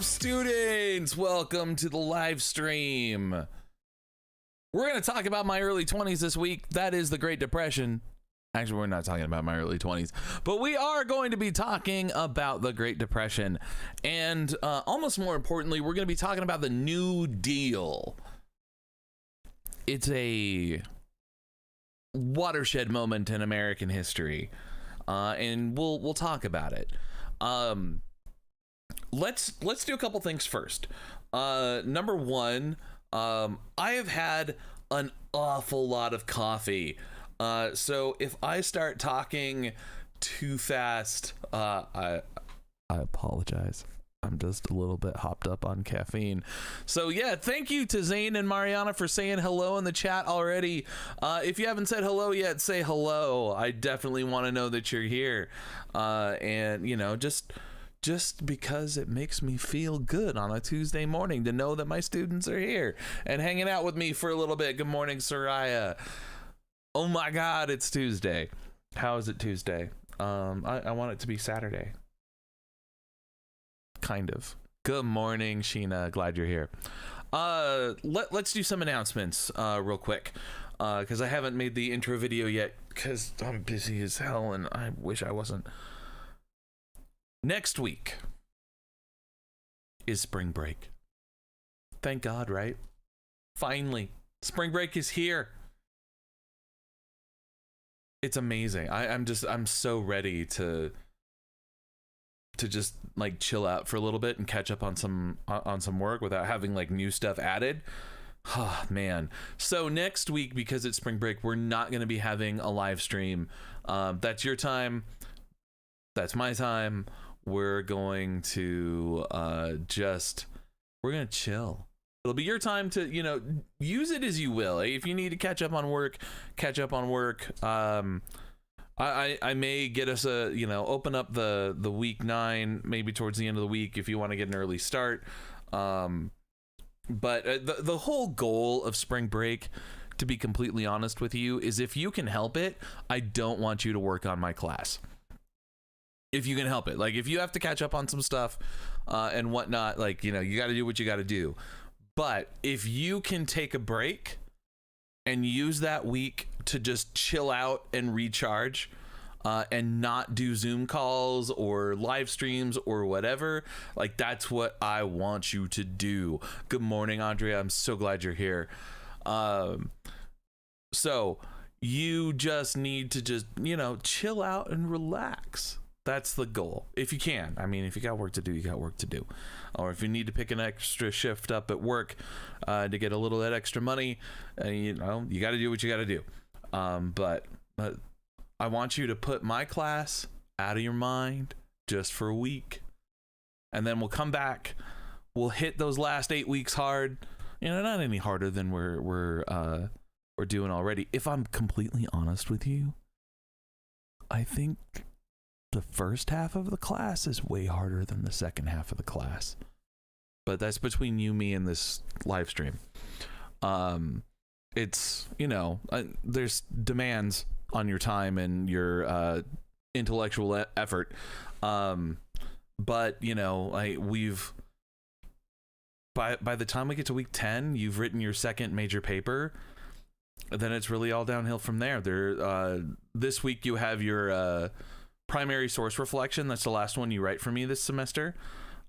up, students? Welcome to the live stream. We're going to talk about my early 20s this week. That is the Great Depression. Actually, we're not talking about my early 20s, but we are going to be talking about the Great Depression. And almost more importantly, we're going to be talking about the New Deal. It's a watershed moment in American history, and we'll talk about it. Let's do a couple things first. Number one, I have had an awful lot of coffee. So if I start talking too fast, I apologize. I'm just a little bit hopped up on caffeine. So yeah, thank you to Zane and Mariana for saying hello in the chat already. If you haven't said hello yet, say hello. I definitely want to know that you're here. And you know, just because it makes me feel good on a Tuesday morning to know that my students are here and hanging out with me for a little bit. Good morning, Soraya. Oh my God, it's Tuesday. How is it Tuesday? I want it to be Saturday. Kind of. Good morning, Sheena. Glad you're here. Let's do some announcements real quick, because I haven't made the intro video yet because I'm busy as hell and I wish I wasn't. Next week is spring break. Thank God, right? Finally, spring break is here. It's amazing. I'm so ready to just like chill out for a little bit and catch up on some work without having like new stuff added. Oh man. So next week, because it's spring break, we're not going to be having a live stream. That's your time. That's my time. We're going to we're going to chill. It'll be your time to, you know, use it as you will. If you need to catch up on work, catch up on work. I may get us open up the week 9, maybe towards the end of the week if you want to get an early start. But the whole goal of spring break, to be completely honest with you, is if you can help it, I don't want you to work on my class. If you can help it, like if you have to catch up on some stuff and whatnot, like, you know, you got to do what you got to do. But if you can take a break and use that week to just chill out and recharge and not do Zoom calls or live streams or whatever, like that's what I want you to do. Good morning, Andrea. I'm so glad you're here. So you just need to just, you know, chill out and relax. That's the goal. If you can. I mean, if you got work to do, you got work to do. Or if you need to pick an extra shift up at work to get a little of that extra money, you know, you got to do what you got to do. But I want you to put my class out of your mind just for a week. And then we'll come back. We'll hit those last 8 weeks hard. You know, not any harder than we're doing already. If I'm completely honest with you, I think the first half of the class is way harder than the second half of the class, but that's between you, me, and this live stream. It's, you know, there's demands on your time and your intellectual effort, but you know, we've by the time we get to week 10, you've written your second major paper. Then it's really all downhill from there. This week you have your primary source reflection. That's the last one you write for me this semester.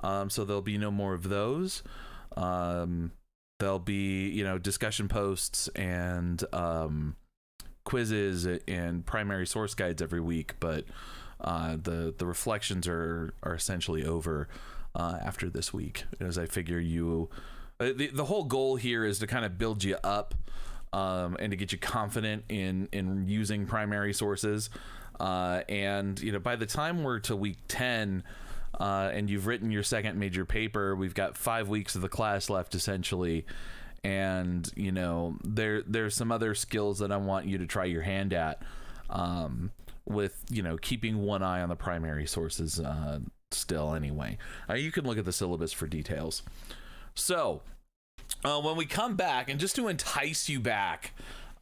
So there'll be no more of those. There'll be, you know, discussion posts and quizzes and primary source guides every week, but the reflections are essentially over after this week, as I figure the whole goal here is to kind of build you up and to get you confident in using primary sources. And you know, by the time we're to week 10 and you've written your second major paper, we've got 5 weeks of the class left essentially. And you know, there's some other skills that I want you to try your hand at, with, you know, keeping one eye on the primary sources still anyway. You can look at the syllabus for details. So when we come back, and just to entice you back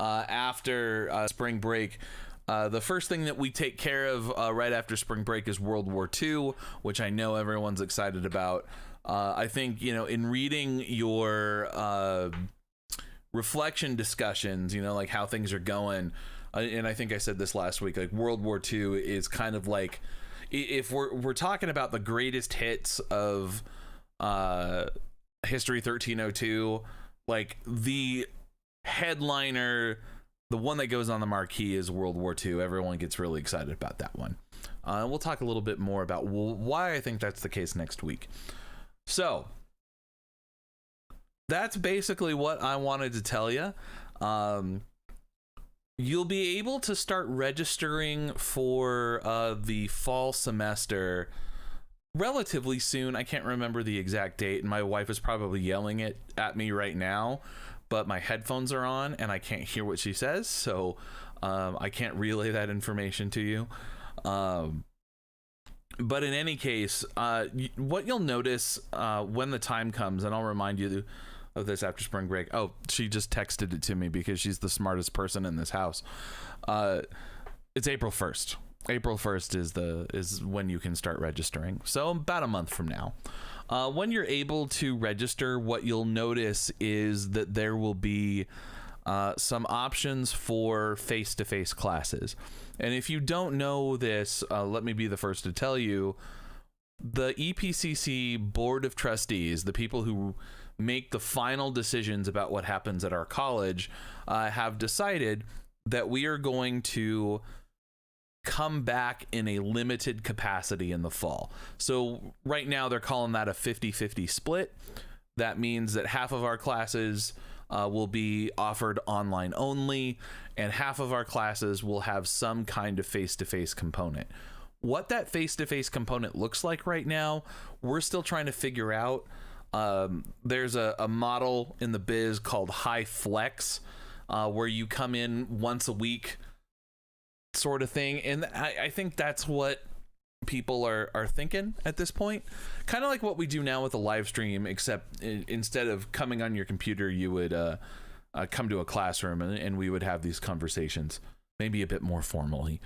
after spring break, the first thing that we take care of right after spring break is World War II, which I know everyone's excited about. I think, in reading your reflection discussions, like how things are going, and I think I said this last week, like World War II is kind of like, if we're talking about the greatest hits of History 1302, like the headliner, the one that goes on the marquee is World War II. Everyone gets really excited about that one. We'll talk a little bit more about why I think that's the case next week. So that's basically what I wanted to tell you. You'll be able to start registering for the fall semester relatively soon. I can't remember the exact date, and my wife is probably yelling it at me right now, but my headphones are on and I can't hear what she says, so I can't relay that information to you. But in any case, what you'll notice when the time comes, and I'll remind you of this after spring break. Oh, she just texted it to me because she's the smartest person in this house. It's April 1st. April 1st is when you can start registering. So about a month from now. When you're able to register, what you'll notice is that there will be some options for face-to-face classes. And if you don't know this, let me be the first to tell you, the EPCC Board of Trustees, the people who make the final decisions about what happens at our college, have decided that we are going to come back in a limited capacity in the fall. So right now they're calling that a 50-50 split. That means that half of our classes will be offered online only, and half of our classes will have some kind of face-to-face component. What that face-to-face component looks like right now, we're still trying to figure out. There's a model in the biz called high flex, where you come in once a week sort of thing. And I think that's what people are thinking at this point. Kind of like what we do now with a live stream, except instead of coming on your computer, you would come to a classroom and we would have these conversations, maybe a bit more formally.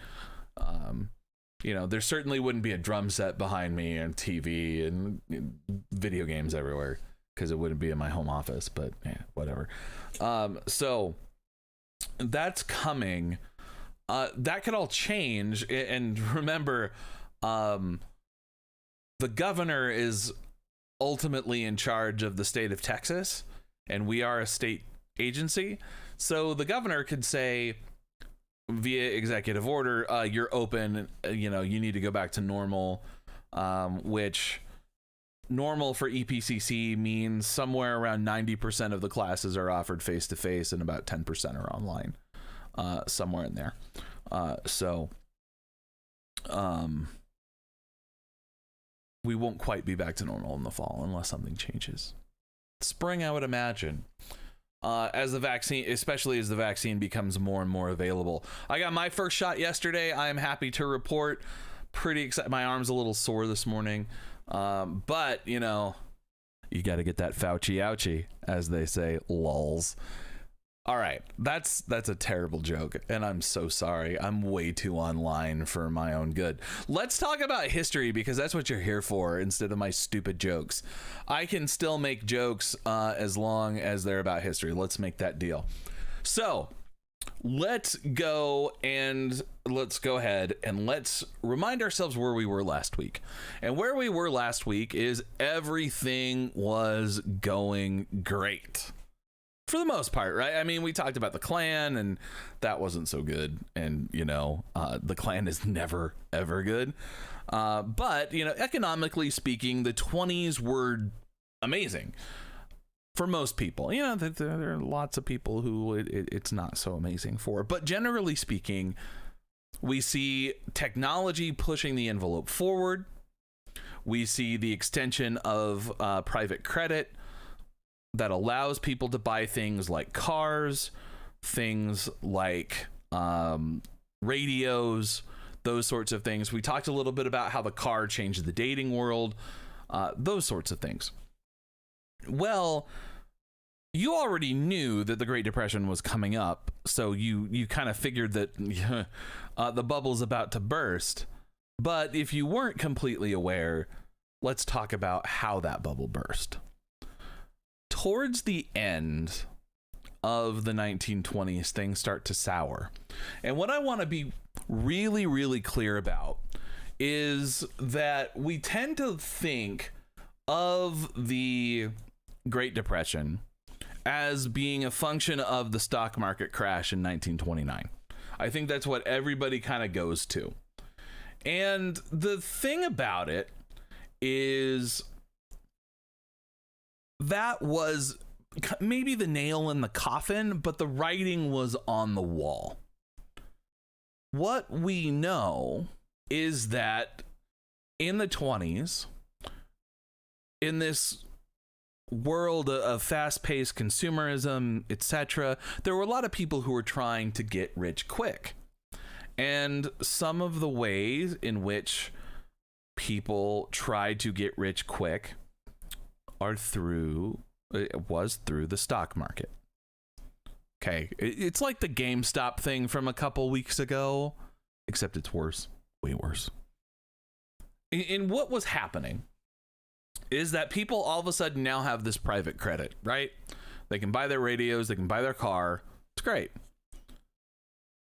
There certainly wouldn't be a drum set behind me and TV and video games everywhere, because it wouldn't be in my home office, but whatever. So that's coming. That could all change. And remember, the governor is ultimately in charge of the state of Texas, and we are a state agency. So the governor could say, via executive order, you're open, you need to go back to normal, which normal for EPCC means somewhere around 90% of the classes are offered face-to-face and about 10% are online, somewhere in there. We won't quite be back to normal in the fall unless something changes. Spring, I would imagine. As the vaccine, especially as the vaccine becomes more and more available. I got my first shot yesterday. I am happy to report. Pretty excited. My arm's a little sore this morning. But, you got to get that Fauci ouchie, as they say, lols. All right. That's a terrible joke, and I'm so sorry. I'm way too online for my own good. Let's talk about history, because that's what you're here for, instead of my stupid jokes. I can still make jokes as long as they're about history. Let's make that deal. So let's go ahead and let's remind ourselves where we were last week. And where we were last week is everything was going great. For the most part, right? I mean, we talked about the Klan, and that wasn't so good. And, the Klan is never, ever good. But, economically speaking, the 20s were amazing for most people. There are lots of people who it's not so amazing for. But generally speaking, we see technology pushing the envelope forward. We see the extension of private credit that allows people to buy things like cars, things like radios, those sorts of things. We talked a little bit about how the car changed the dating world, those sorts of things. Well, you already knew that the Great Depression was coming up, so you kind of figured that the bubble's about to burst. But if you weren't completely aware, let's talk about how that bubble burst. Towards the end of the 1920s, things start to sour. And what I want to be really, really clear about is that we tend to think of the Great Depression as being a function of the stock market crash in 1929. I think that's what everybody kind of goes to. And the thing about it is that was maybe the nail in the coffin, but the writing was on the wall. What we know is that in the 20s, in this world of fast-paced consumerism, etc., there were a lot of people who were trying to get rich quick. And some of the ways in which people tried to get rich quick was through the stock market. Okay, it's like the GameStop thing from a couple weeks ago, except it's worse, way worse. And what was happening is that people all of a sudden now have this private credit, right? They can buy their radios, they can buy their car. It's great.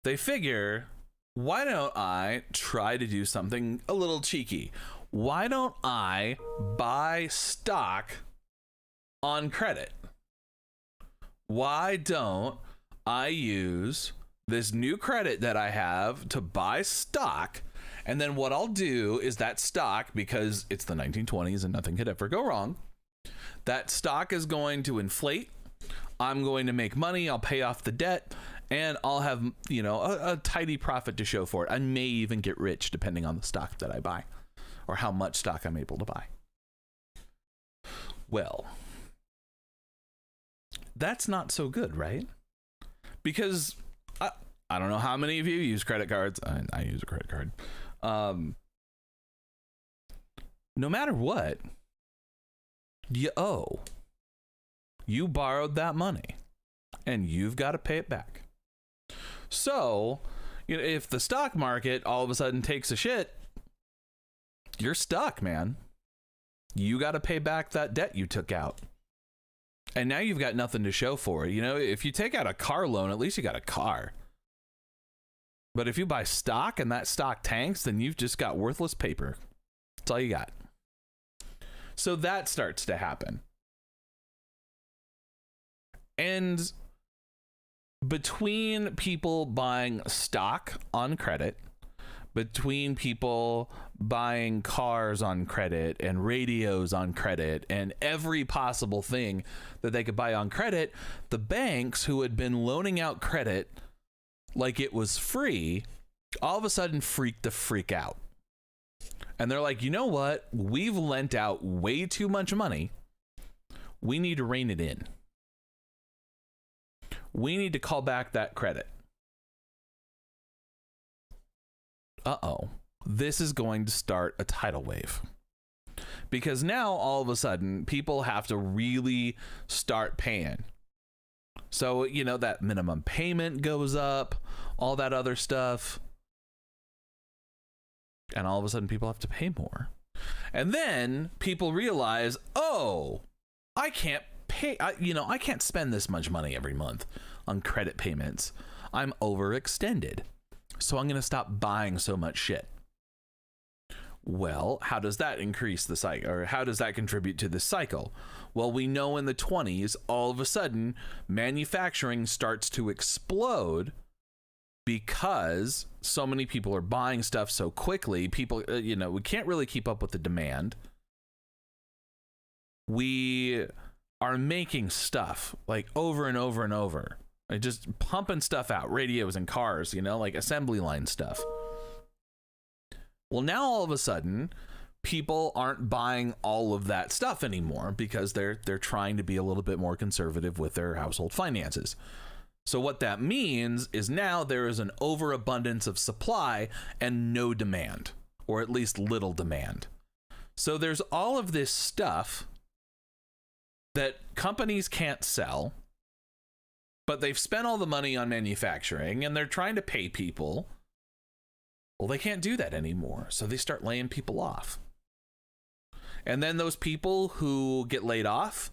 They figure, why don't I try to do something a little cheeky? Why don't I buy stock on credit? Why don't I use this new credit that I have to buy stock? And then what I'll do is that stock, because it's the 1920s and nothing could ever go wrong, that stock is going to inflate. I'm going to make money. I'll pay off the debt and I'll have, a tidy profit to show for it. I may even get rich depending on the stock that I buy or how much stock I'm able to buy. Well, that's not so good, right? Because I don't know how many of you use credit cards. I use a credit card. No matter what, you owe. You borrowed that money and you've got to pay it back. So, if the stock market all of a sudden takes a shit, you're stuck, man. You got to pay back that debt you took out. And now you've got nothing to show for it. If you take out a car loan, at least you got a car. But if you buy stock and that stock tanks, then you've just got worthless paper. That's all you got. So that starts to happen. And between people buying stock on credit, between people buying cars on credit and radios on credit and every possible thing that they could buy on credit, the banks who had been loaning out credit like it was free, all of a sudden freaked the freak out. And they're like, you know what? We've lent out way too much money. We need to rein it in. We need to call back that credit. Uh-oh. This is going to start a tidal wave. Because now, all of a sudden, people have to really start paying. So, that minimum payment goes up, all that other stuff. And all of a sudden, people have to pay more. And then people realize, oh, I can't pay, I can't spend this much money every month on credit payments. I'm overextended. So I'm going to stop buying so much shit. Well, how does that increase the cycle, or how does that contribute to the cycle? Well, we know in the 20s, all of a sudden, manufacturing starts to explode because so many people are buying stuff so quickly. People, we can't really keep up with the demand. We are making stuff like over and over and over. Just pumping stuff out, radios and cars, like assembly line stuff. Well, now all of a sudden, people aren't buying all of that stuff anymore because they're trying to be a little bit more conservative with their household finances. So what that means is now there is an overabundance of supply and no demand, or at least little demand. So there's all of this stuff that companies can't sell, but they've spent all the money on manufacturing and they're trying to pay people. Well, they can't do that anymore. So they start laying people off. And then those people who get laid off,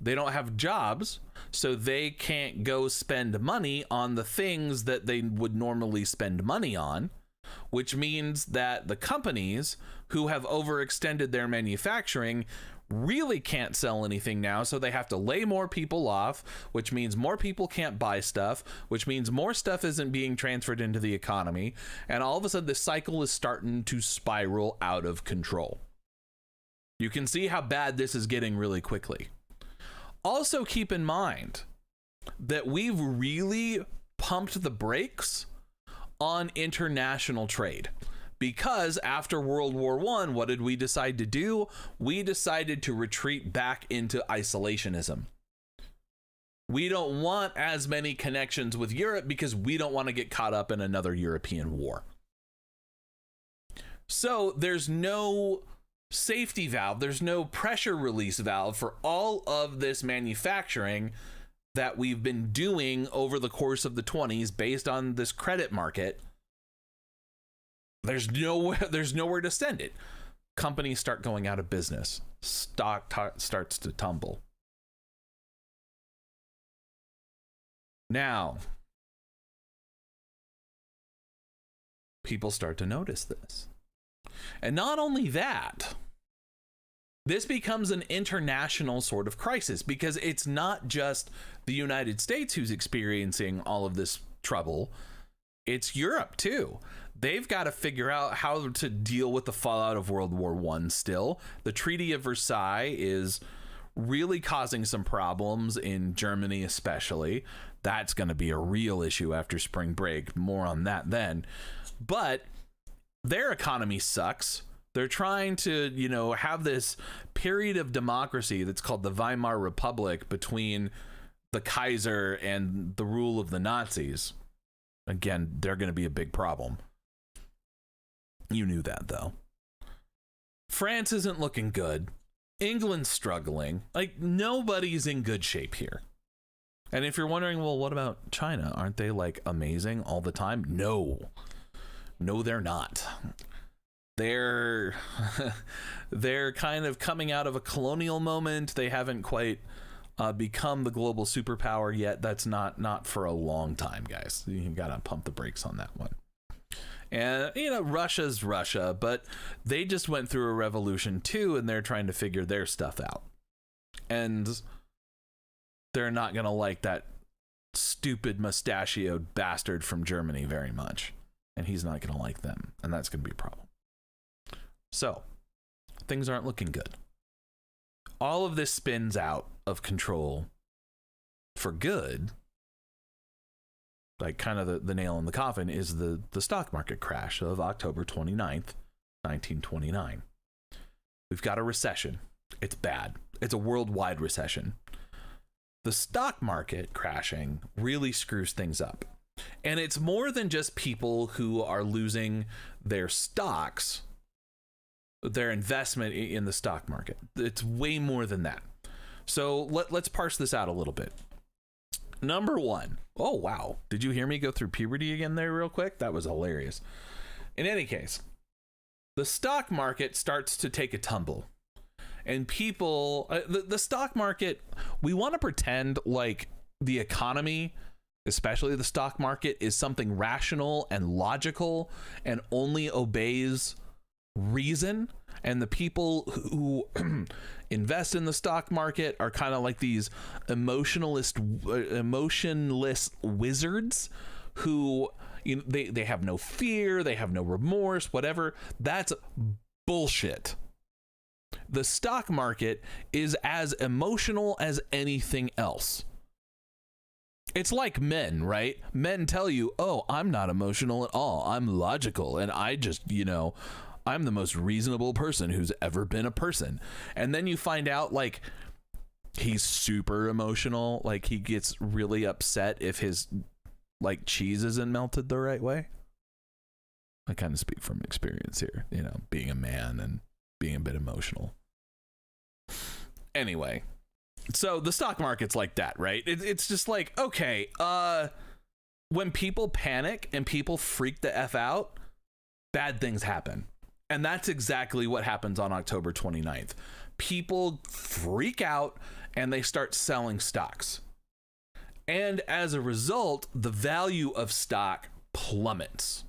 they don't have jobs, so they can't go spend money on the things that they would normally spend money on, which means that the companies who have overextended their manufacturing really can't sell anything now, so they have to lay more people off, which means more people can't buy stuff, which means more stuff isn't being transferred into the economy, and all of a sudden this cycle is starting to spiral out of control. You can see how bad this is getting really quickly. Also keep in mind that we've really pumped the brakes on international trade. Because after World War I, what did we decide to do? We decided to retreat back into isolationism. We don't want as many connections with Europe because we don't want to get caught up in another European war. So there's no safety valve, there's no pressure release valve for all of this manufacturing that we've been doing over the course of the 20s based on this credit market. There's nowhere to send it. Companies start going out of business. Stock starts to tumble. Now, people start to notice this. And not only that, this becomes an international sort of crisis because it's not just the United States who's experiencing all of this trouble. It's Europe too. They've got to figure out how to deal with the fallout of World War I still. The Treaty of Versailles is really causing some problems in Germany especially. That's going to be a real issue after spring break. More on that then. But their economy sucks. They're trying to, have this period of democracy that's called the Weimar Republic between the Kaiser and the rule of the Nazis. Again, they're going to be a big problem. You knew that, though. France isn't looking good. England's struggling. Like, nobody's in good shape here. And if you're wondering, well, what about China? Aren't they, amazing all the time? No, they're not. They're kind of coming out of a colonial moment. They haven't quite become the global superpower yet. That's not for a long time, guys. You gotta pump the brakes on that one. And Russia's Russia, but they just went through a revolution too, and they're trying to figure their stuff out. And they're not gonna like that stupid mustachioed bastard from Germany very much, and he's not gonna like them, and that's gonna be a problem. So things aren't looking good. All of this spins out of control for good. Like, kind of the nail in the coffin is the stock market crash of October 29th, 1929. We've got a recession. It's bad. It's a worldwide recession. The stock market crashing really screws things up. And it's more than just people who are losing their stocks, their investment in the stock market. It's way more than that. So let's parse this out a little bit. Number one. Oh, wow. Did you hear me go through puberty again there real quick? That was hilarious. In any case, the stock market starts to take a tumble. And people, the stock market, we want to pretend like the economy, especially the stock market, is something rational and logical and only obeys reason. And the people who invest in the stock market are kind of like these emotionless wizards who, they have no fear, they have no remorse, whatever. That's bullshit. The stock market is as emotional as anything else. It's like men, right? Men tell you, oh, I'm not emotional at all. I'm logical. And I just, I'm the most reasonable person who's ever been a person. And then you find out, he's super emotional. He gets really upset if his, cheese isn't melted the right way. I kind of speak from experience here, being a man and being a bit emotional. Anyway, so the stock market's like that, right? It's just okay, when people panic and people freak the F out, bad things happen. And that's exactly what happens on October 29th. People freak out and they start selling stocks. And as a result, the value of stock plummets.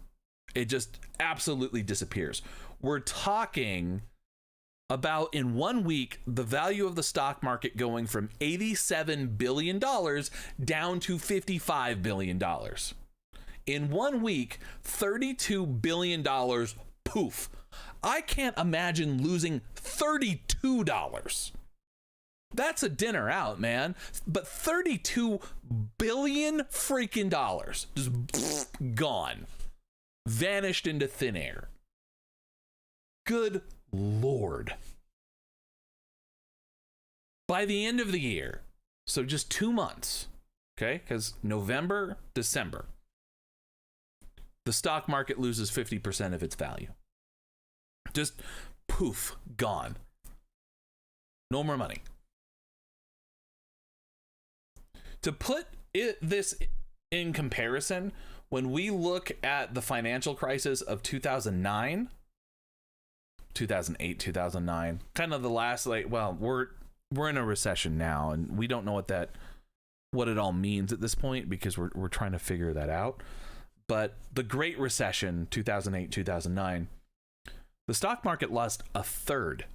It just absolutely disappears. We're talking about, in 1 week, the value of the stock market going from $87 billion down to $55 billion. In 1 week, $32 billion, poof. I can't imagine losing $32. That's a dinner out, man. But $32 billion freaking dollars just gone. Vanished into thin air. Good Lord. By the end of the year, so just 2 months, okay, because November, December, the stock market loses 50% of its value. Just poof, gone. No more money. To put this in comparison, when we look at the financial crisis of 2009, 2008, 2009, kind of the last, we're in a recession now, and we don't know what it all means at this point, because we're trying to figure that out. But the Great Recession, 2008, 2009, the stock market lost a third,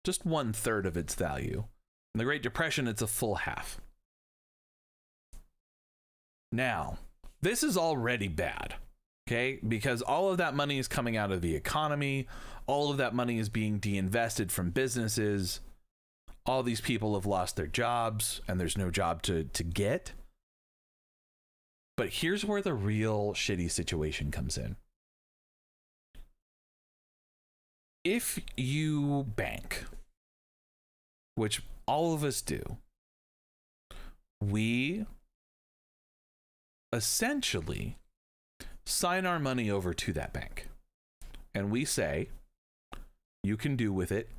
just 1/3 of its value. In the Great Depression, it's a full half. Now, this is already bad, okay? Because all of that money is coming out of the economy. All of that money is being deinvested from businesses. All these people have lost their jobs, and there's no job to get. But here's where the real shitty situation comes in. If you bank, which all of us do, we essentially sign our money over to that bank. And we say, you can do with it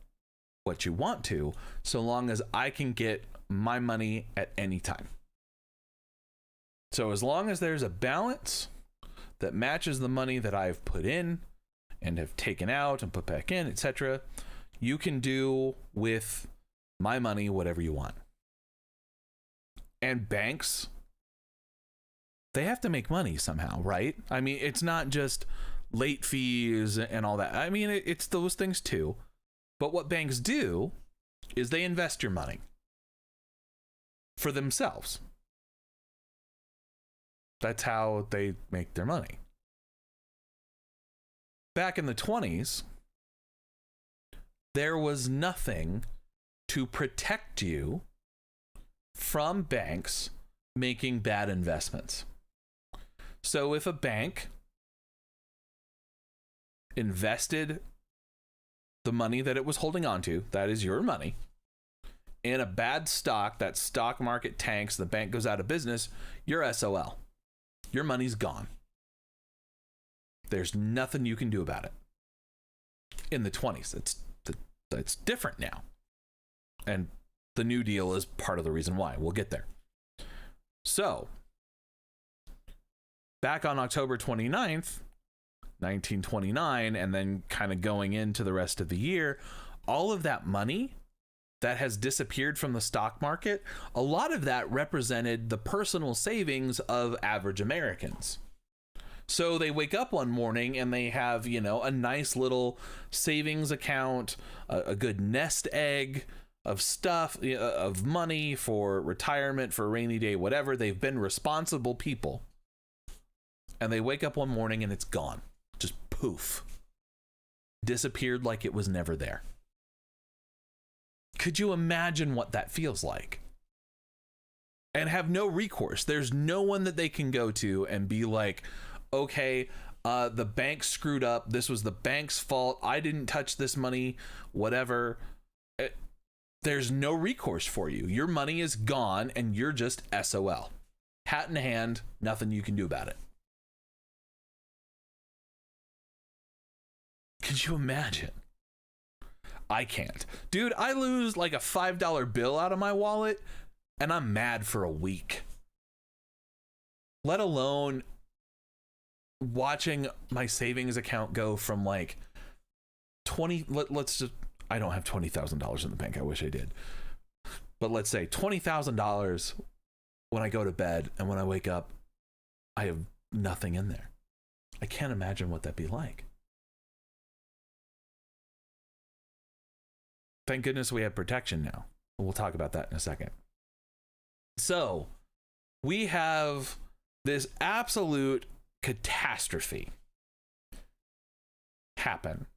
what you want to, so long as I can get my money at any time. So as long as there's a balance that matches the money that I've put in and have taken out and put back in, etc., you can do with my money whatever you want. And banks, they have to make money somehow, right? I mean, it's not just late fees and all that. I mean, it's those things too. But what banks do is they invest your money for themselves. That's how they make their money. Back in the 20s, there was nothing to protect you from banks making bad investments. So if a bank invested the money that it was holding on to, that is your money, in a bad stock, that stock market tanks, the bank goes out of business, you're SOL. Your money's gone. There's nothing you can do about it. In the 20s, it's different now. And the New Deal is part of the reason why. We'll get there. So, back on October 29th, 1929, and then kind of going into the rest of the year, all of that money that has disappeared from the stock market, a lot of that represented the personal savings of average Americans. So they wake up one morning and they have, a nice little savings account, a good nest egg of stuff, of money for retirement, for a rainy day, whatever. They've been responsible people. And they wake up one morning and it's gone. Just poof. Disappeared like it was never there. Could you imagine what that feels like? And have no recourse. There's no one that they can go to and be like, okay, the bank screwed up. This was the bank's fault. I didn't touch this money, whatever. There's no recourse for you. Your money is gone and you're just SOL. Hat in hand, nothing you can do about it. Could you imagine? I can't. Dude, I lose like a $5 bill out of my wallet and I'm mad for a week. Let alone watching my savings account go from like let's just, I don't have $20,000 in the bank. I wish I did. But let's say $20,000 when I go to bed, and when I wake up, I have nothing in there. I can't imagine what that'd be like. Thank goodness we have protection now. We'll talk about that in a second. So we have this absolute catastrophe happen,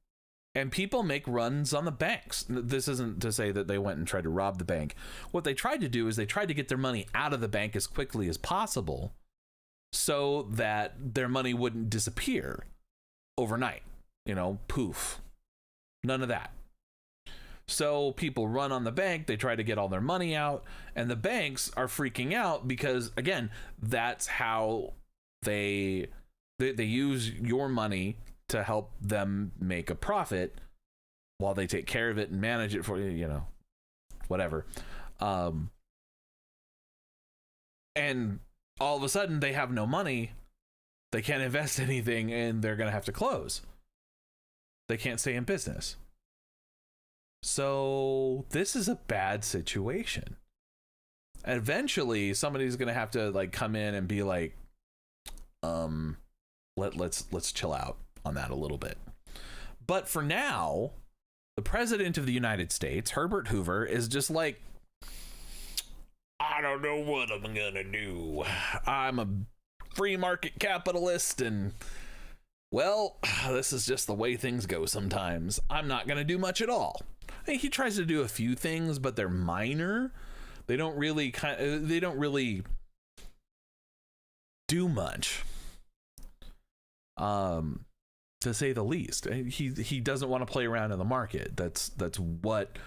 and people make runs on the banks. This isn't to say that they went and tried to rob the bank. What they tried to do is they tried to get their money out of the bank as quickly as possible so that their money wouldn't disappear overnight. Poof. None of that. So people run on the bank, they try to get all their money out, and the banks are freaking out because, again, that's how they use your money to help them make a profit while they take care of it and manage it for you, whatever. And all of a sudden they have no money, they can't invest anything, and they're going to have to close. They can't stay in business. So this is a bad situation. Eventually somebody's going to have to come in and be like, let's chill out on that a little bit. But for now, the president of the United States, Herbert Hoover, is just like, I don't know what I'm gonna do. I'm a free market capitalist, and well, this is just the way things go sometimes. I'm not gonna do much at all. He tries to do a few things, but they're minor. They don't really do much. To say the least. He doesn't want to play around in the market. That's what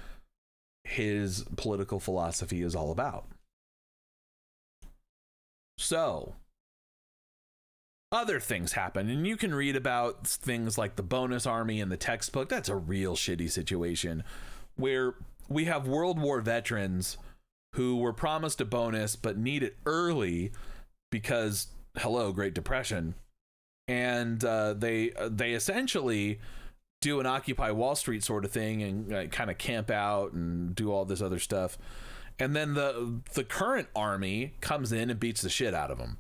his political philosophy is all about. So other things happen, and you can read about things like the bonus army in the textbook. That's a real shitty situation where we have World War veterans who were promised a bonus but need it early because, hello, Great Depression. And they essentially do an Occupy Wall Street sort of thing and kind of camp out and do all this other stuff. And then the current army comes in and beats the shit out of them,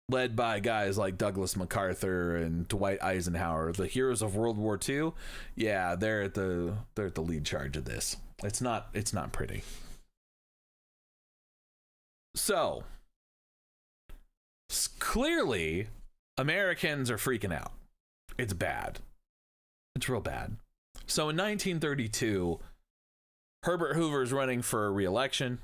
led by guys like Douglas MacArthur and Dwight Eisenhower, the heroes of World War II. Yeah, they're at the lead charge of this. It's not pretty. So clearly, Americans are freaking out. It's bad. It's real bad. So in 1932, Herbert Hoover is running for a re-election,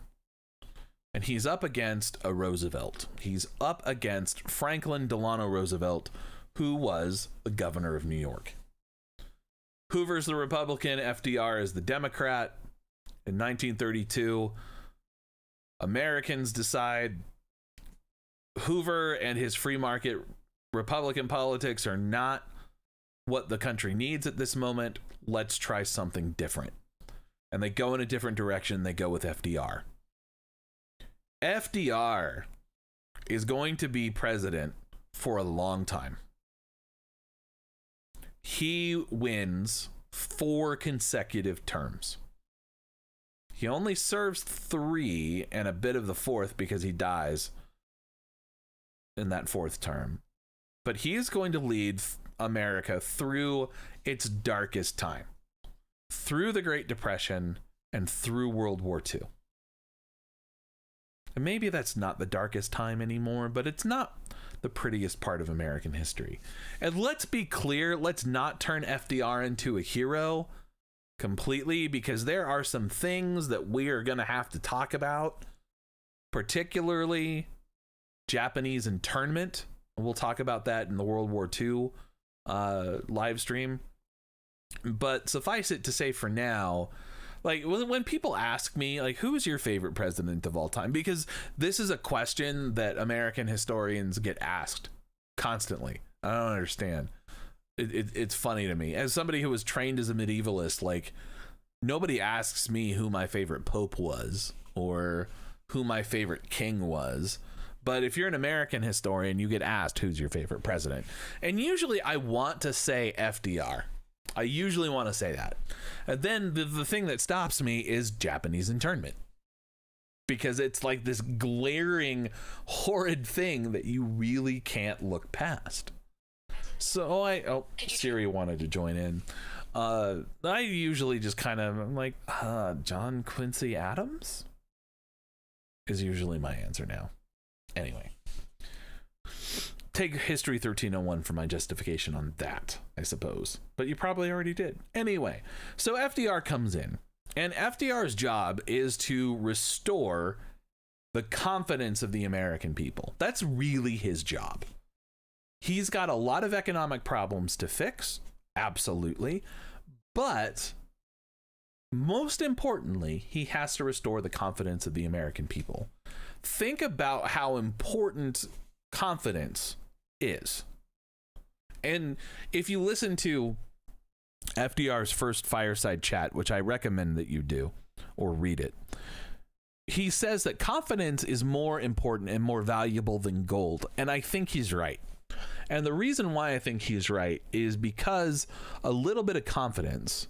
and he's up against a Roosevelt. He's up against Franklin Delano Roosevelt, who was the governor of New York. Hoover's the Republican, FDR is the Democrat. In 1932, Americans decide Hoover and his free market Republican politics are not what the country needs at this moment. Let's try something different. And they go in a different direction. They go with FDR. FDR is going to be president for a long time. He wins 4 consecutive terms. He only serves 3 and a bit of the 4th because he dies in that 4th term. But he is going to lead America through its darkest time, through the Great Depression and through World War II. And maybe that's not the darkest time anymore, but it's not the prettiest part of American history. And let's be clear, let's not turn FDR into a hero completely, because there are some things that we are going to have to talk about, particularly Japanese internment. We'll talk about that in the World War II live stream. But suffice it to say for now, when people ask me, who is your favorite president of all time? Because this is a question that American historians get asked constantly. I don't understand. It's funny to me. As somebody who was trained as a medievalist, nobody asks me who my favorite pope was or who my favorite king was. But if you're an American historian, you get asked who's your favorite president. And usually I want to say FDR. I usually want to say that. And then the thing that stops me is Japanese internment. Because it's like this glaring, horrid thing that you really can't look past. So Siri wanted to join in. I usually just kind of, I'm like, John Quincy Adams is usually my answer now. Anyway, take History 1301 for my justification on that, I suppose. But you probably already did. Anyway, so FDR comes in, and FDR's job is to restore the confidence of the American people. That's really his job. He's got a lot of economic problems to fix, absolutely. But most importantly, he has to restore the confidence of the American people. Think about how important confidence is. And if you listen to FDR's first fireside chat, which I recommend that you do or read it, he says that confidence is more important and more valuable than gold. And I think he's right. And the reason why I think he's right is because a little bit of confidence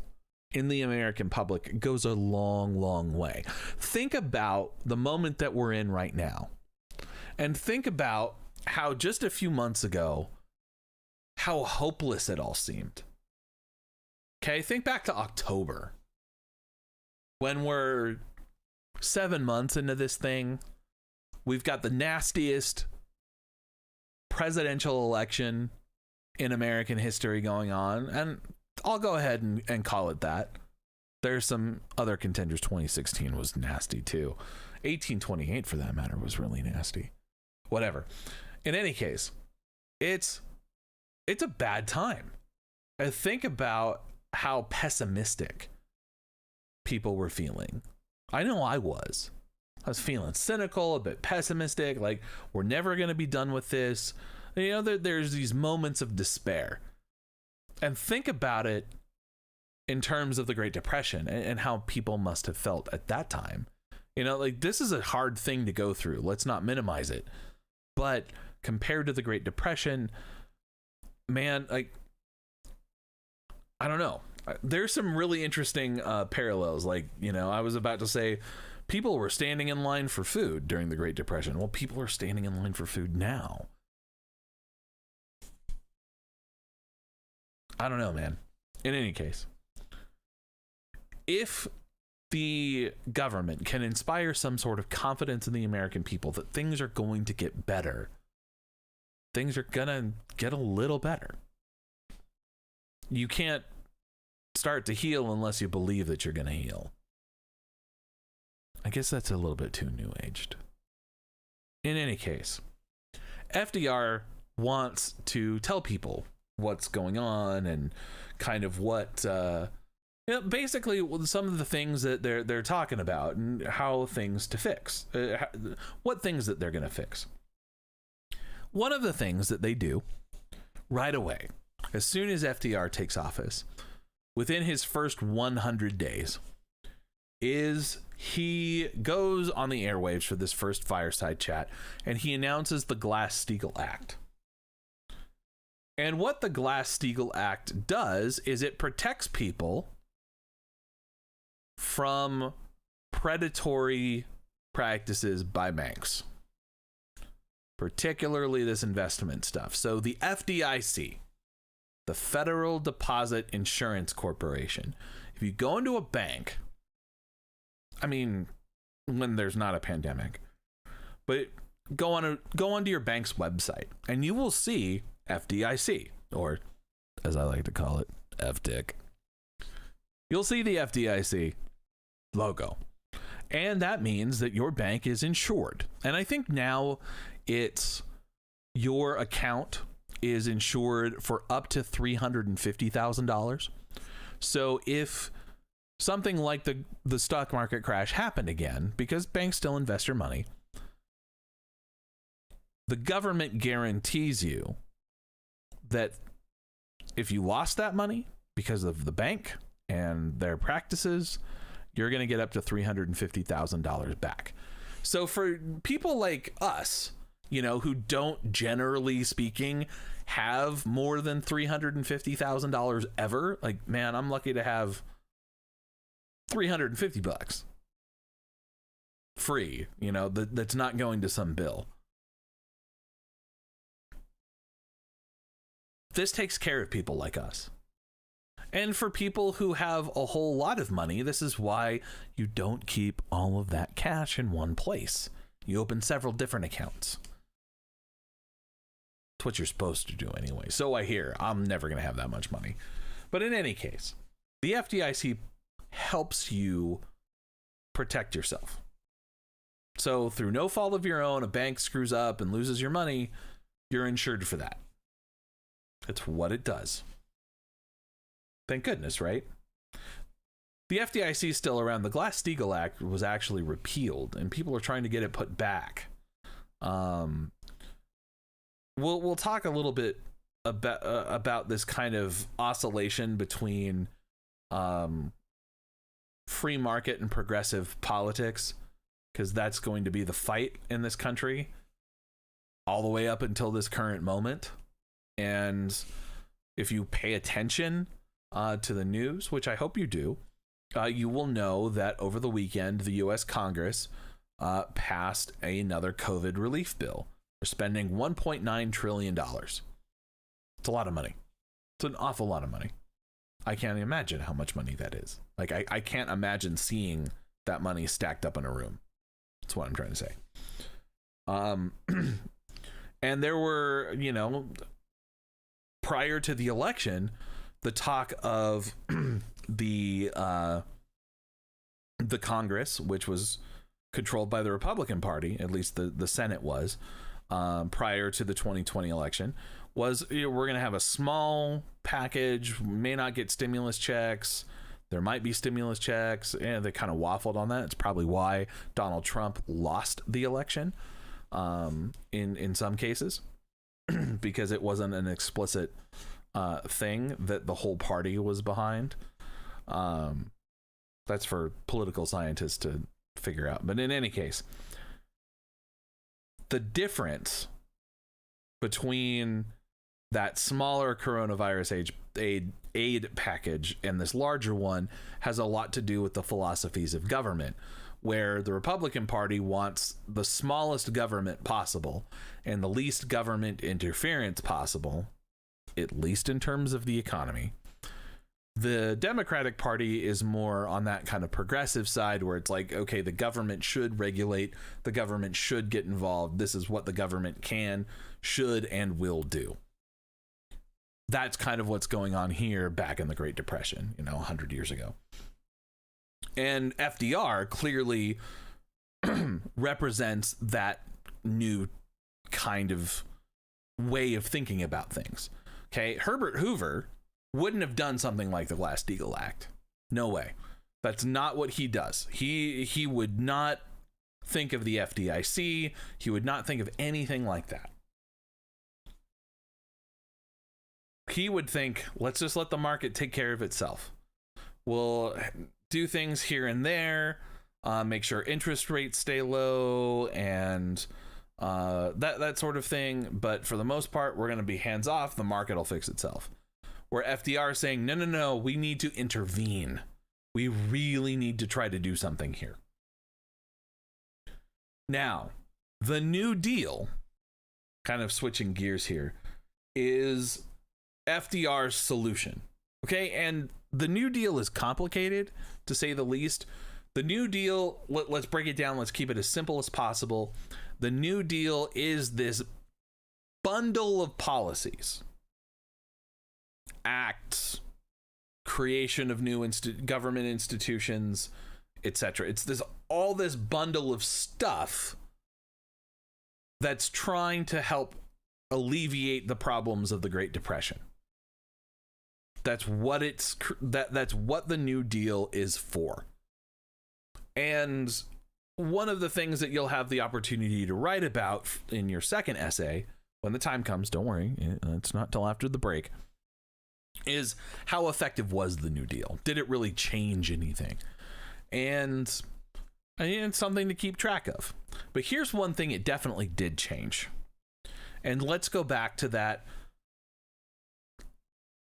in the American public goes a long, long way. Think about the moment that we're in right now. And think about how just a few months ago, how hopeless it all seemed. Okay, think back to October. When we're 7 months into this thing, we've got the nastiest presidential election in American history going on, and I'll go ahead and call it that. There's some other contenders. 2016 was nasty too. 1828 for that matter was really nasty. Whatever. In any case, it's a bad time. And think about how pessimistic people were feeling. I know I was feeling cynical, a bit pessimistic, like we're never going to be done with this. You know, there's these moments of despair. And think about it in terms of the Great Depression and how people must have felt at that time. You know, like this is a hard thing to go through. Let's not minimize it. But compared to the Great Depression, man, like, I don't know. There's some really interesting parallels. Like, you know, I was about to say people were standing in line for food during the Great Depression. Well, people are standing in line for food now. I don't know, man. In any case, if the government can inspire some sort of confidence in the American people that things are going to get better, things are going to get a little better. You can't start to heal unless you believe that you're going to heal. I guess that's a little bit too new-aged. In any case, FDR wants to tell people what's going on and kind of what, basically some of the things that they're talking about and how things to fix, what things that they're going to fix. One of the things that they do right away, as soon as FDR takes office, within his first 100 days, is he goes on the airwaves for this first fireside chat and he announces the Glass-Steagall Act. And what the Glass-Steagall Act does is it protects people from predatory practices by banks, particularly this investment stuff. So the FDIC, the Federal Deposit Insurance Corporation, if you go into a bank, I mean, when there's not a pandemic, but go onto your bank's website and you will see FDIC, or as I like to call it, FDIC. You'll see the FDIC logo. And that means that your bank is insured. And I think now it's your account is insured for up to $350,000. So if something like the stock market crash happened again, because banks still invest your money, the government guarantees you that if you lost that money because of the bank and their practices, you're going to get up to $350,000 back. So for people like us, who don't, generally speaking, have more than $350,000 ever. Like, man, I'm lucky to have $350 free, that's not going to some bill. This takes care of people like us. And for people who have a whole lot of money, this is why you don't keep all of that cash in one place. You open several different accounts. It's what you're supposed to do anyway. So I hear. I'm never going to have that much money. But in any case, the FDIC helps you protect yourself. So through no fault of your own, a bank screws up and loses your money, you're insured for that. It's what it does. Thank goodness, right? The FDIC is still around. The Glass-Steagall Act was actually repealed, and people are trying to get it put back. We'll talk a little bit about this kind of oscillation between free market and progressive politics, because that's going to be the fight in this country all the way up until this current moment. And if you pay attention to the news, which I hope you do, you will know that over the weekend, the U.S. Congress passed another COVID relief bill. They're spending $1.9 trillion. It's a lot of money. It's an awful lot of money. I can't imagine how much money that is. Like, I can't imagine seeing that money stacked up in a room. That's what I'm trying to say. And there were, prior to the election, the talk of the Congress, which was controlled by the Republican Party, at least the Senate was, prior to the 2020 election, was we're going to have a small package, may not get stimulus checks. There might be stimulus checks, and they kind of waffled on that. It's probably why Donald Trump lost the election in some cases, because it wasn't an explicit thing that the whole party was behind. That's for political scientists to figure out. But in any case, the difference between that smaller coronavirus aid package and this larger one has a lot to do with the philosophies of government, where the Republican Party wants the smallest government possible and the least government interference possible, at least in terms of the economy. The Democratic Party is more on that kind of progressive side, where it's like, okay, the government should regulate, the government should get involved. This is what the government can, should, and will do. That's kind of what's going on here back in the Great Depression, 100 years ago. And FDR clearly represents that new kind of way of thinking about things. Okay, Herbert Hoover wouldn't have done something like the Glass-Steagall Act. No way. That's not what he does. He would not think of the FDIC. He would not think of anything like that. He would think, let's just let the market take care of itself. We'll do things here and there, make sure interest rates stay low, and that sort of thing. But for the most part, we're going to be hands off. The market will fix itself. Where FDR is saying, no, we need to intervene. We really need to try to do something here. Now, the New Deal, kind of switching gears here, is FDR's solution. Okay, and the New Deal is complicated, to say the least. The New Deal, let's break it down. Let's keep it as simple as possible. The New Deal is this bundle of policies, acts, creation of new government institutions, etc. It's all this bundle of stuff that's trying to help alleviate the problems of the Great Depression. That's what that's what the New Deal is for. And one of the things that you'll have the opportunity to write about in your second essay, when the time comes, don't worry, it's not till after the break, is how effective was the New Deal? Did it really change anything? And And it's something to keep track of. But here's one thing it definitely did change. And let's go back to that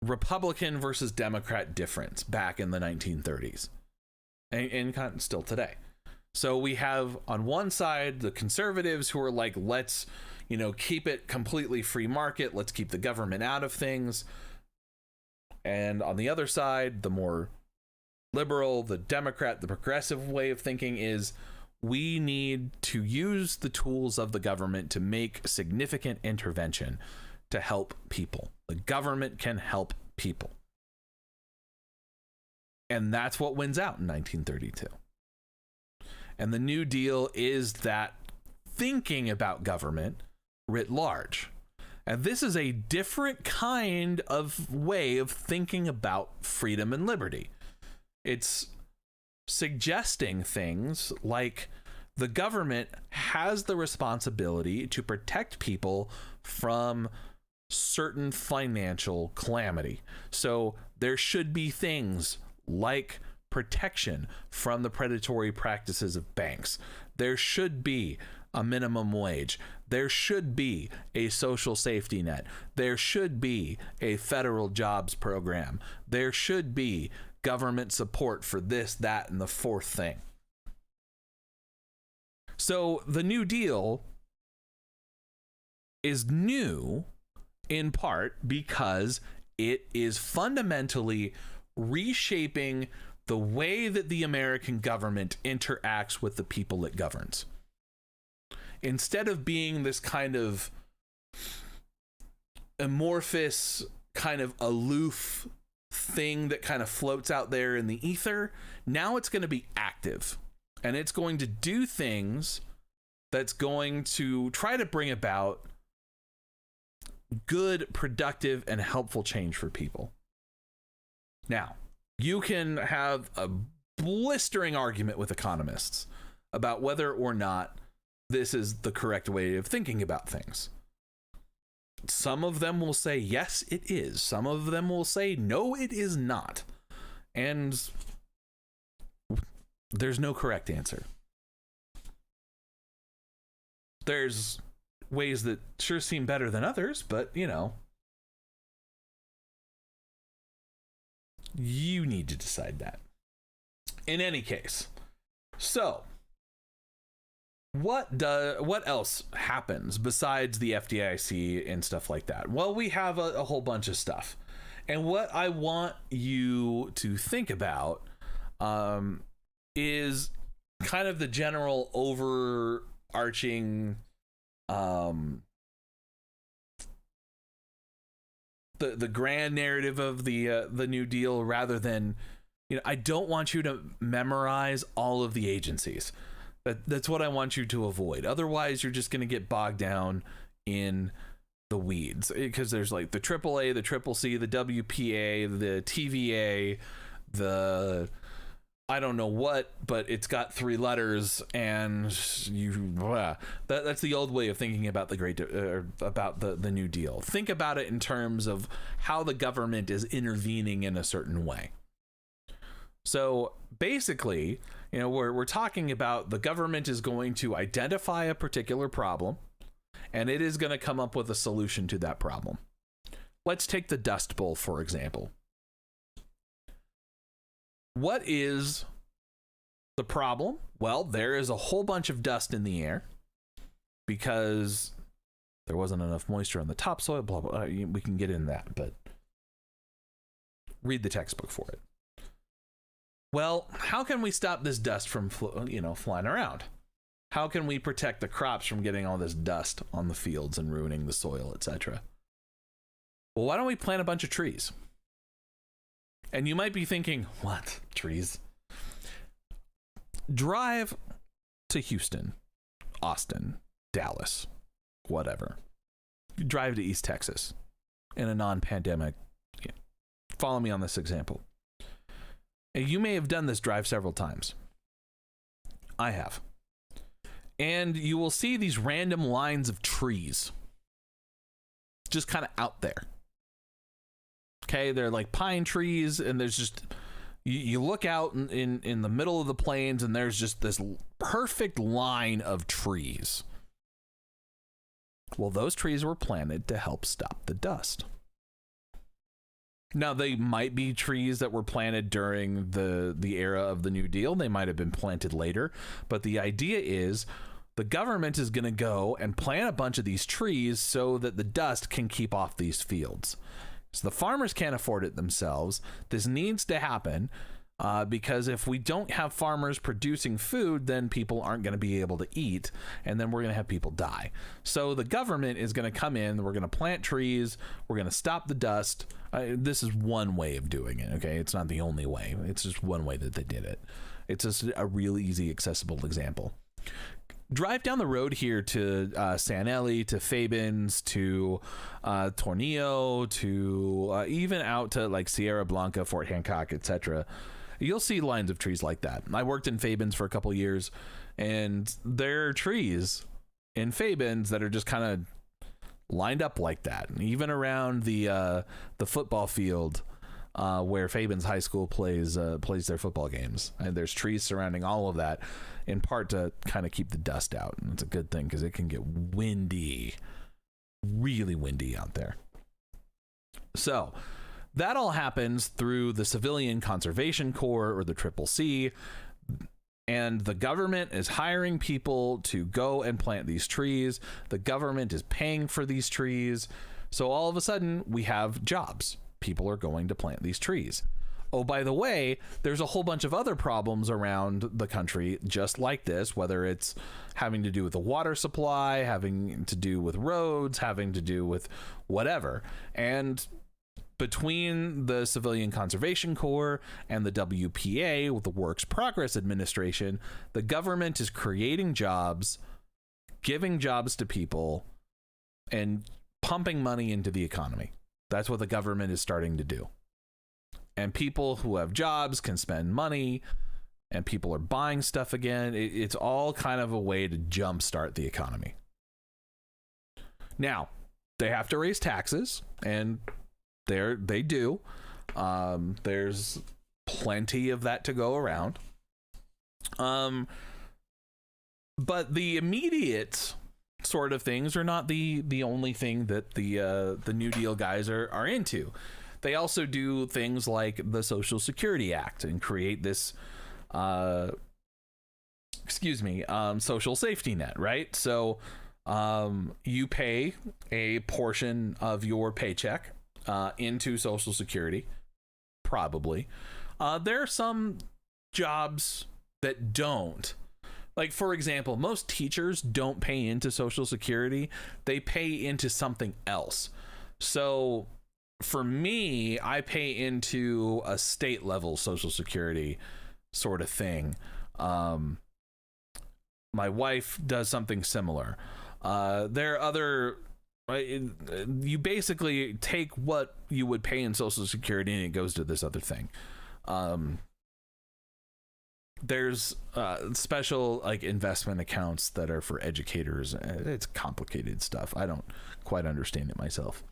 Republican versus Democrat difference back in the 1930s and still today. So we have on one side the conservatives who are like, let's, keep it completely free market. Let's keep the government out of things. And on the other side, the more liberal, the Democrat, the progressive way of thinking is we need to use the tools of the government to make significant intervention to help people. The government can help people. And that's what wins out in 1932. And the New Deal is that thinking about government writ large. And this is a different kind of way of thinking about freedom and liberty. It's suggesting things like the government has the responsibility to protect people from certain financial calamity. So there should be things like protection from the predatory practices of banks. There should be a minimum wage. There should be a social safety net. There should be a federal jobs program. There should be government support for this, that, and the fourth thing. So the New Deal is new in part because it is fundamentally reshaping the way that the American government interacts with the people it governs. Instead of being this kind of amorphous, kind of aloof thing that kind of floats out there in the ether, now it's going to be active. And it's going to do things that's going to try to bring about good, productive, and helpful change for people. Now, you can have a blistering argument with economists about whether or not this is the correct way of thinking about things. Some of them will say, yes, it is. Some of them will say, no, it is not. And there's no correct answer. There's ways that sure seem better than others, but, you need to decide that. In any case, so what else happens besides the FDIC and stuff like that? Well, we have a whole bunch of stuff. And what I want you to think about is kind of the general overarching the grand narrative of the New Deal, rather than, I don't want you to memorize all of the agencies. That's what I want you to avoid. Otherwise, you're just going to get bogged down in the weeds, because there's like the AAA, the CCC, the WPA, the TVA, the I don't know what, but it's got 3 letters, and that's the old way of thinking about the New Deal. Think about it in terms of how the government is intervening in a certain way. So basically, we're talking about the government is going to identify a particular problem, and it is going to come up with a solution to that problem. Let's take the Dust Bowl, for example. What is the problem? Well, there is a whole bunch of dust in the air because there wasn't enough moisture on the topsoil, blah, blah, blah. We can get in that, but read the textbook for it. Well, how can we stop this dust from flying around? How can we protect the crops from getting all this dust on the fields and ruining the soil, etc.? Well, why don't we plant a bunch of trees? And you might be thinking, what? Trees? Drive to Houston, Austin, Dallas, whatever. Drive to East Texas in a non-pandemic. Follow me on this example. And you may have done this drive several times. I have. And you will see these random lines of trees just kind of out there. Okay, they're like pine trees, and there's just, you look out in the middle of the plains, and there's just this perfect line of trees. Well, those trees were planted to help stop the dust. Now, they might be trees that were planted during the era of the New Deal. They might have been planted later. But the idea is the government is going to go and plant a bunch of these trees so that the dust can keep off these fields. So the farmers can't afford it themselves. This needs to happen because if we don't have farmers producing food, then people aren't going to be able to eat, and then we're going to have people die. So the government is going to come in. We're going to plant trees. We're going to stop the dust. This is one way of doing it, okay? It's not the only way. It's just one way that they did it. It's just a really easy, accessible example. Drive down the road here to San Eli, to Fabens, to Tornillo, to even out to like Sierra Blanca, Fort Hancock, etc. You'll see lines of trees like that. I worked in Fabens for a couple years, and there are trees in Fabens that are just kind of lined up like that. And even around the football field where Fabens High School plays their football games, and there's trees surrounding all of that, in part to kind of keep the dust out. And it's a good thing because it can get windy, really windy out there. So that all happens through the Civilian Conservation Corps, or the CCC, and the government is hiring people to go and plant these trees. The government is paying for these trees. So all of a sudden we have jobs. People are going to plant these trees. Oh, by the way, there's a whole bunch of other problems around the country just like this, whether it's having to do with the water supply, having to do with roads, having to do with whatever. And between the Civilian Conservation Corps and the WPA, with the Works Progress Administration, the government is creating jobs, giving jobs to people, and pumping money into the economy. That's what the government is starting to do. And people who have jobs can spend money, and people are buying stuff again. It's all kind of a way to jumpstart the economy. Now, they have to raise taxes, and they do. There's plenty of that to go around. But the immediate sort of things are not the only thing that the New Deal guys are into. They also do things like the Social Security Act and create this social safety net, right? So you pay a portion of your paycheck into Social Security, probably. There are some jobs that don't. Like, for example, most teachers don't pay into Social Security. They pay into something else. So for me, I pay into a state level Social Security sort of thing. My wife does something similar. There are other... You basically take what you would pay in Social Security and it goes to this other thing. There's special like investment accounts that are for educators. It's complicated stuff. I don't quite understand it myself.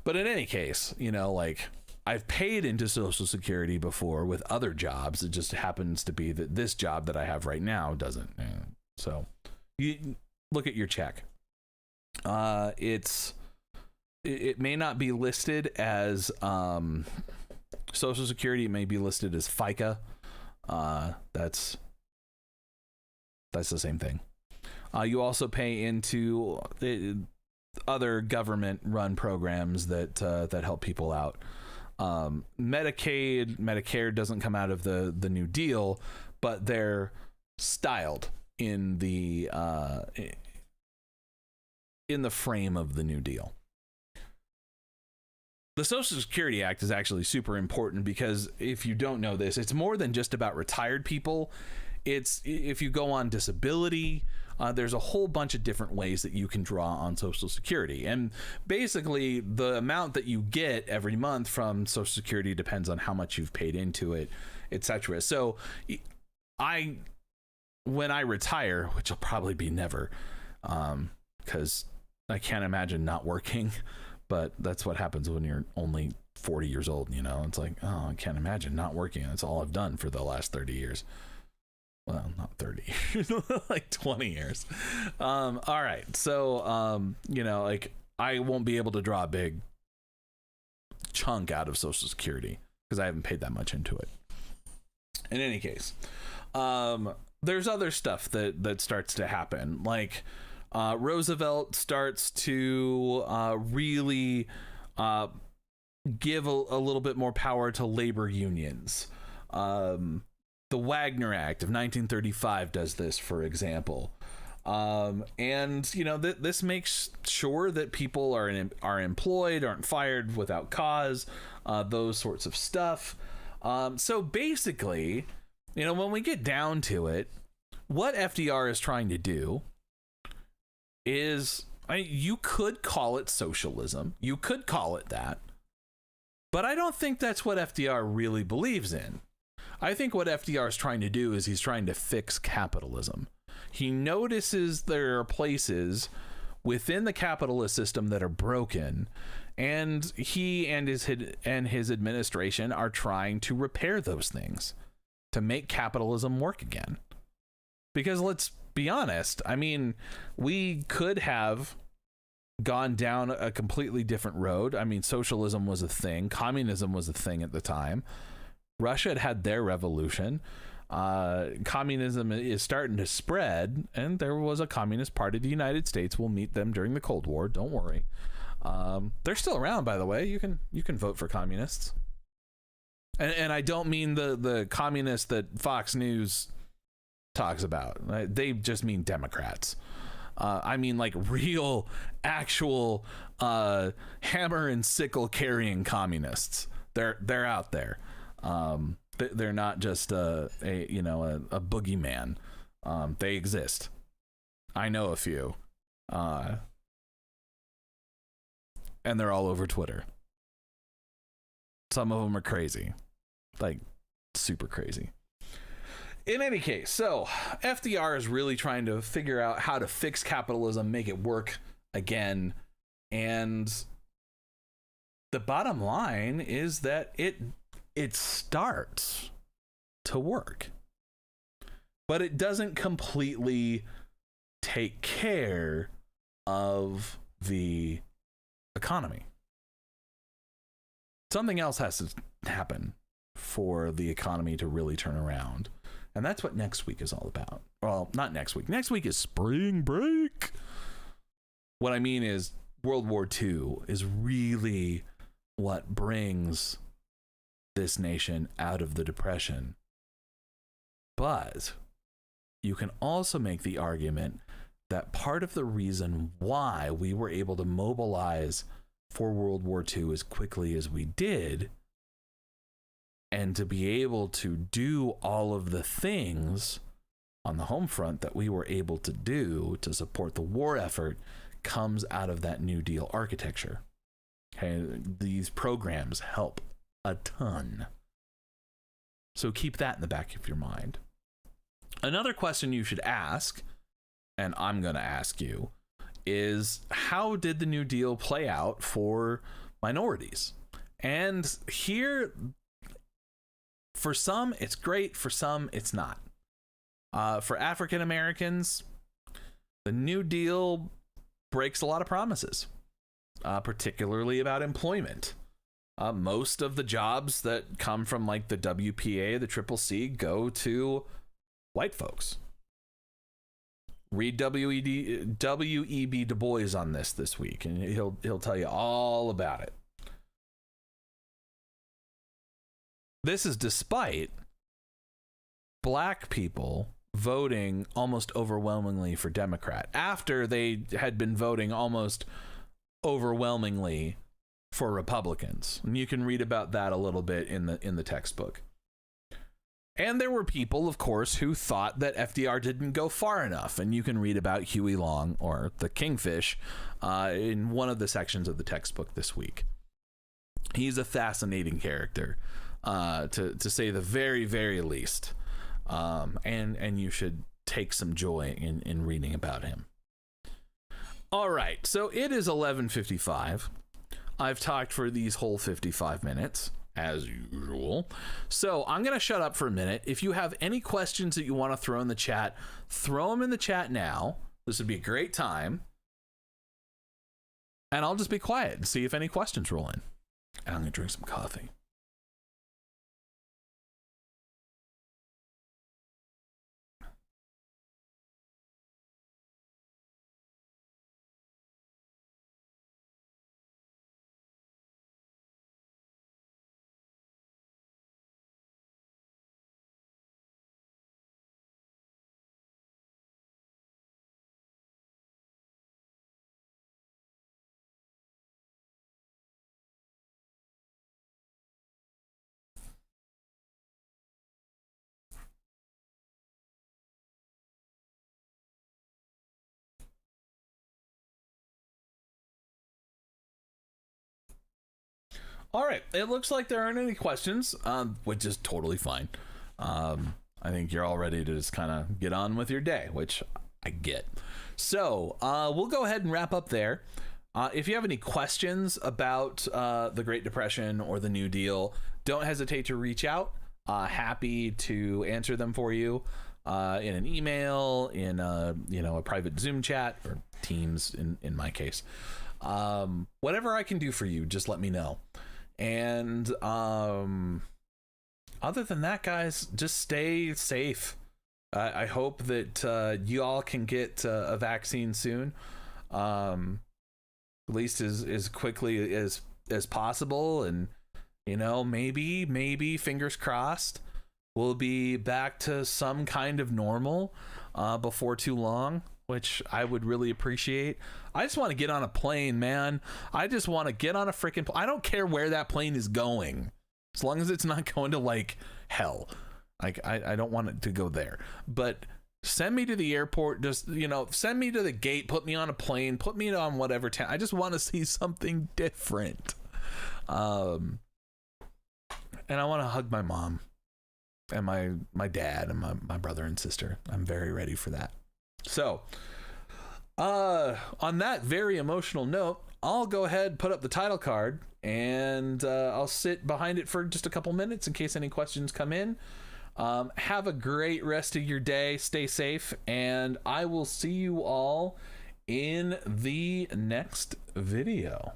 But in any case, like, I've paid into Social Security before with other jobs. It just happens to be that this job that I have right now doesn't. So you look at your check. It may not be listed as Social Security. It may be listed as FICA. That's the same thing. You also pay into other government run programs that help people out. Medicare doesn't come out of the New Deal, but they're styled in the frame of the New Deal. The Social Security Act is actually super important because if you don't know this, it's more than just about retired people. It's if you go on disability, there's a whole bunch of different ways that you can draw on Social Security. And basically, the amount that you get every month from Social Security depends on how much you've paid into it, etc. So when I retire, which will probably be never, because I can't imagine not working. But that's what happens when you're only 40 years old, It's like, oh, I can't imagine not working. That's all I've done for the last 30 years. Well, not 30 years, like 20 years. All right. So, like I won't be able to draw a big chunk out of Social Security because I haven't paid that much into it. In any case, there's other stuff that starts to happen. Like Roosevelt starts to really give a little bit more power to labor unions. The Wagner Act of 1935 does this, for example. And this makes sure that people are employed, aren't fired without cause, those sorts of stuff. So basically, when we get down to it, what FDR is trying to do is, you could call it socialism. You could call it that. But I don't think that's what FDR really believes in. I think what FDR is trying to do is he's trying to fix capitalism. He notices there are places within the capitalist system that are broken, and he and his administration are trying to repair those things to make capitalism work again. Because let's be honest, we could have gone down a completely different road. Socialism was a thing, communism was a thing at the time. Russia had their revolution. Communism is starting to spread, and there was a Communist Party of the United States. We'll meet them during the Cold War. Don't worry. They're still around, by the way. You can vote for communists. And I don't mean the communists that Fox News talks about. They just mean Democrats. I mean like real, actual hammer and sickle carrying communists. They're out there. They're not just a boogeyman. They exist. I know a few, and they're all over Twitter. Some of them are crazy, like super crazy. In any case, so FDR is really trying to figure out how to fix capitalism, make it work again, and the bottom line is that it starts to work, but it doesn't completely take care of the economy. Something else has to happen for the economy to really turn around. And that's what next week is all about. Well, not next week. Next week is spring break. What I mean is World War II is really what brings this nation out of the Depression. But you can also make the argument that part of the reason why we were able to mobilize for World War II as quickly as we did, and to be able to do all of the things on the home front that we were able to do to support the war effort, comes out of that New Deal architecture. Okay, these programs help a ton. So keep that in the back of your mind. Another question you should ask, and I'm going to ask you, is how did the New Deal play out for minorities? And here, for some, it's great. For some, it's not. For African Americans, the New Deal breaks a lot of promises, particularly about employment. Most of the jobs that come from like the WPA, the CCC, go to white folks. Read W.E.B. Du Bois on this week, and he'll tell you all about it. This is despite black people voting almost overwhelmingly for Democrat after they had been voting almost overwhelmingly for Republicans. And you can read about that a little bit in the textbook. And there were people, of course, who thought that FDR didn't go far enough. And you can read about Huey Long, or the Kingfish, in one of the sections of the textbook this week. He's a fascinating character, to say the very, very least. And you should take some joy in reading about him. All right, so it is 11:55. I've talked for these whole 55 minutes. as usual. So I'm going to shut up for a minute. If you have any questions that you want to throw in the chat, throw them in the chat now. This would be a great time. And I'll just be quiet and see if any questions roll in. And I'm going to drink some coffee. All right, it looks like there aren't any questions, which is totally fine. I think you're all ready to just kind of get on with your day, which I get. So we'll go ahead and wrap up there. If you have any questions about the Great Depression or the New Deal, don't hesitate to reach out. Happy to answer them for you in an email, in a private Zoom chat, or Teams in my case. Whatever I can do for you, just let me know. And other than that, guys, just stay safe. I hope that you all can get a vaccine soon, at least as quickly as possible. And maybe fingers crossed, we'll be back to some kind of normal before too long, which I would really appreciate. I just want to get on a plane, man. I just want to get on a freaking plane. I don't care where that plane is going, as long as it's not going to like hell. Like I don't want it to go there. But send me to the airport. Just send me to the gate. Put me on a plane. Put me on whatever town. I just want to see something different. And I want to hug my mom and my dad and my brother and sister. I'm very ready for that. So, on that very emotional note, I'll go ahead, put up the title card, and I'll sit behind it for just a couple minutes in case any questions come in. Have a great rest of your day. Stay safe, and I will see you all in the next video.